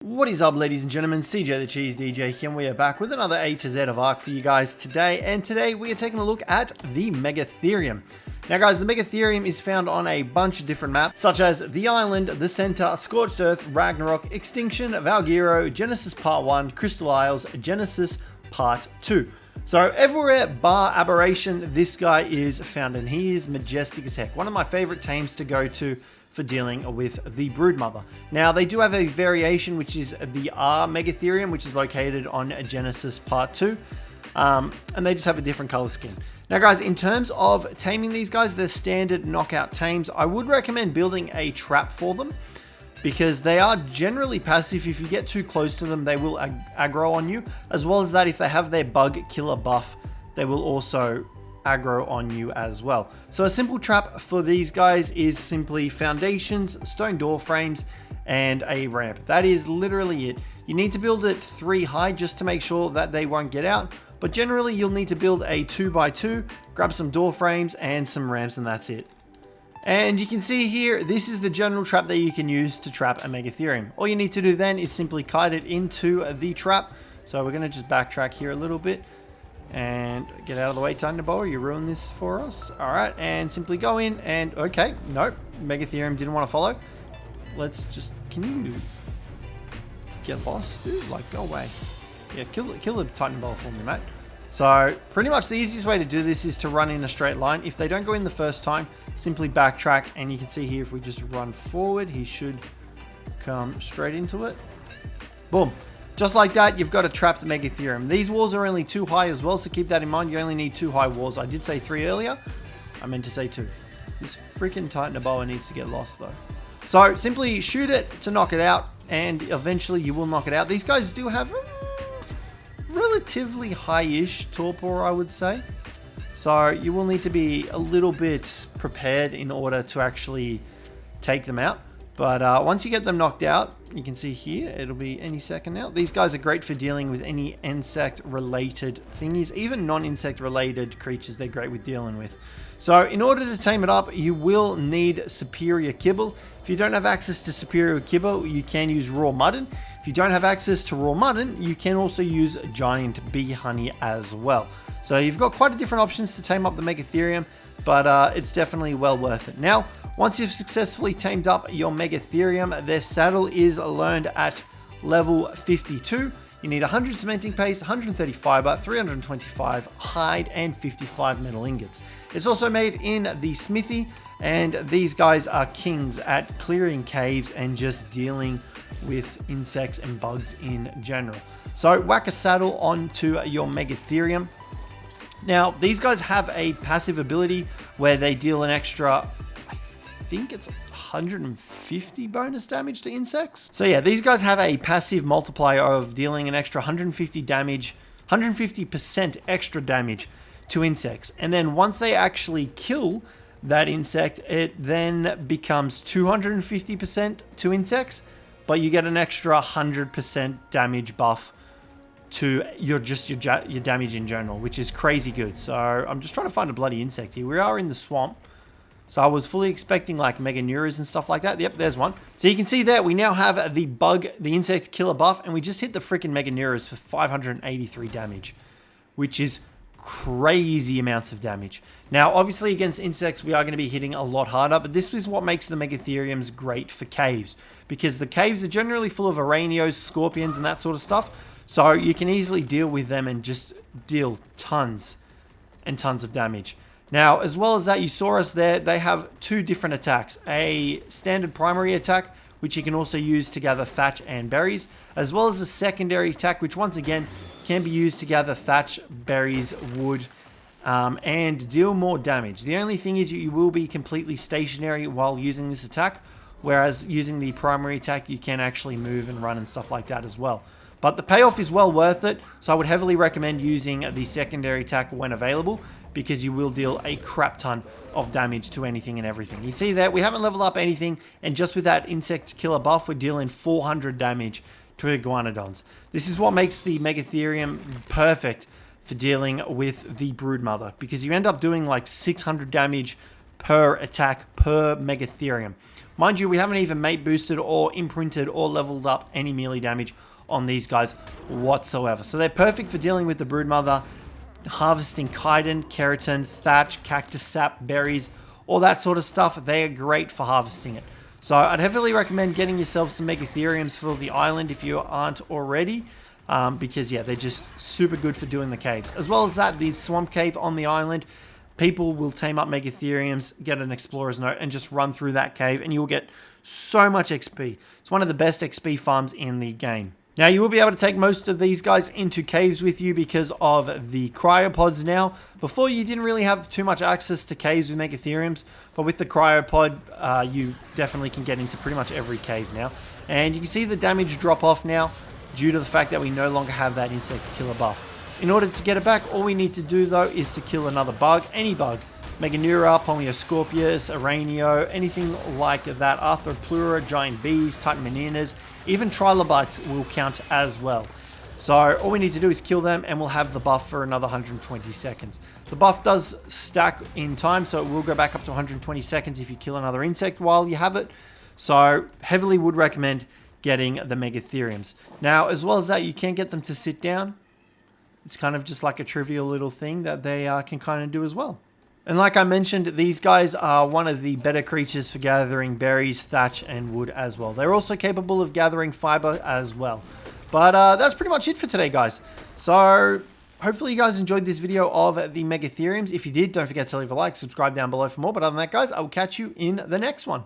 What is up, ladies and gentlemen? Cjthecheesedj here, and we are back with another A to Z of Ark for you guys today. And today we are taking a look at the Megatherium. Now guys, the Megatherium is found on a bunch of different maps, such as the Island, the Center, Scorched Earth, Ragnarok, Extinction, Valgyro, Genesis Part 1, Crystal Isles, Genesis Part 2. So everywhere bar Aberration, this guy is found, and he is majestic as heck. One of my favorite tames to go to for dealing with the Broodmother. Now, they do have a variation, which is the R Megatherium, which is located on Genesis Part 2, and they just have a different color scheme. Now, guys, in terms of taming these guys, they're standard knockout tames. I would recommend building a trap for them, because they are generally passive. If you get too close to them, they will aggro on you, as well as that, if they have their bug killer buff, they will also aggro on you as well. So a simple trap for these guys is simply foundations, stone door frames, and a ramp. That is literally it. You need to build it 3 high just to make sure that they won't get out, but generally you'll need to build a 2x2, grab some door frames and some ramps, and that's it. And you can see here, this is the general trap that you can use to trap a Megatherium. All you need to do then is simply kite it into the trap. So we're going to just backtrack here a little bit and get out of the way, Thunderbolt. You ruined this for us. All right, and simply go in and, okay, nope, Megatherium didn't want to follow. Let's just, can you get lost, dude? Like, go away. Yeah, kill the Titanbolt for me, mate. So pretty much the easiest way to do this is to run in a straight line. If they don't go in the first time, simply backtrack, and you can see here, if we just run forward, he should come straight into it. Boom. Just like that, you've got a trapped Megatherium. These walls are only 2 high as well, so keep that in mind. You only need 2 high walls. I did say 3 earlier. I meant to say 2. This freaking Titanoboa needs to get lost though. So simply shoot it to knock it out, and eventually you will knock it out. These guys do have relatively high-ish torpor, I would say. So you will need to be a little bit prepared in order to actually take them out. But once you get them knocked out, you can see here, it'll be any second now. These guys are great for dealing with any insect-related thingies. Even non-insect-related creatures, they're great with dealing with. So in order to tame it up, you will need superior kibble. If you don't have access to superior kibble, you can use raw mutton. If you don't have access to raw mutton, you can also use giant bee honey as well. So you've got quite a different options to tame up the Megatherium, but it's definitely well worth it. Now, once you've successfully tamed up your Megatherium, their saddle is learned at level 52. You need 100 cementing paste, 130 fiber, 325 hide, and 55 metal ingots. It's also made in the smithy, and these guys are kings at clearing caves and just dealing with insects and bugs in general. So whack a saddle onto your Megatherium. Now, these guys have a passive ability where they deal an extra, I think it's 150 bonus damage to insects. So yeah, these guys have a passive multiplier of dealing an extra 150 damage, 150% extra damage to insects. And then once they actually kill that insect, it then becomes 250% to insects, but you get an extra 100% damage buff to your damage in general, which is crazy good. So I'm just trying to find a bloody insect here. We are in the swamp, so I was fully expecting like Meganeuras and stuff like that. Yep, there's one. So you can see there we now have the insect killer buff, and we just hit the freaking Meganeuras for 583 damage, which is crazy amounts of damage. Now, obviously against insects, we are going to be hitting a lot harder, but this is what makes the Megatheriums great for caves, because the caves are generally full of araneos, scorpions, and that sort of stuff. So you can easily deal with them and just deal tons and tons of damage. Now, as well as that, you saw us there, they have 2 different attacks. A standard primary attack, which you can also use to gather thatch and berries, as well as a secondary attack, which once again can be used to gather thatch, berries, wood, and deal more damage. The only thing is you will be completely stationary while using this attack, whereas using the primary attack, you can actually move and run and stuff like that as well. But the payoff is well worth it, so I would heavily recommend using the secondary attack when available, because you will deal a crap ton of damage to anything and everything. You see that we haven't leveled up anything, and just with that insect killer buff, we're dealing 400 damage to iguanodons. This is what makes the Megatherium perfect for dealing with the Broodmother, because you end up doing like 600 damage per attack per Megatherium, Mind you, we haven't even mate boosted or imprinted or leveled up any melee damage on these guys whatsoever. So they're perfect for dealing with the broodmother, harvesting chitin, keratin, thatch, cactus sap, berries, all that sort of stuff. They are great for harvesting it. So I'd heavily recommend getting yourself some Megatheriums for the island if you aren't already. Because yeah, they're just super good for doing the caves. As well as that, the swamp cave on the island, people will tame up Megatheriums, get an explorer's note, and just run through that cave, and you'll get so much XP. It's one of the best XP farms in the game. Now, you will be able to take most of these guys into caves with you because of the cryopods now. Before, you didn't really have too much access to caves with Megatheriums, but with the cryopod, you definitely can get into pretty much every cave now. And you can see the damage drop off now due to the fact that we no longer have that insect killer buff. In order to get it back, all we need to do though is to kill another bug, any bug. Meganeura, Pomioscorpius, Aranio, anything like that, Arthroplura, giant bees, Titanmeninas, even trilobites will count as well. So all we need to do is kill them and we'll have the buff for another 120 seconds. The buff does stack in time, so it will go back up to 120 seconds if you kill another insect while you have it. So heavily would recommend getting the Megatheriums. Now, as well as that, you can get them to sit down. It's kind of just like a trivial little thing that they can kind of do as well. And like I mentioned, these guys are one of the better creatures for gathering berries, thatch, and wood as well. They're also capable of gathering fiber as well. But that's pretty much it for today, guys. So hopefully you guys enjoyed this video of the Megatheriums. If you did, don't forget to leave a like, subscribe down below for more. But other than that, guys, I will catch you in the next one.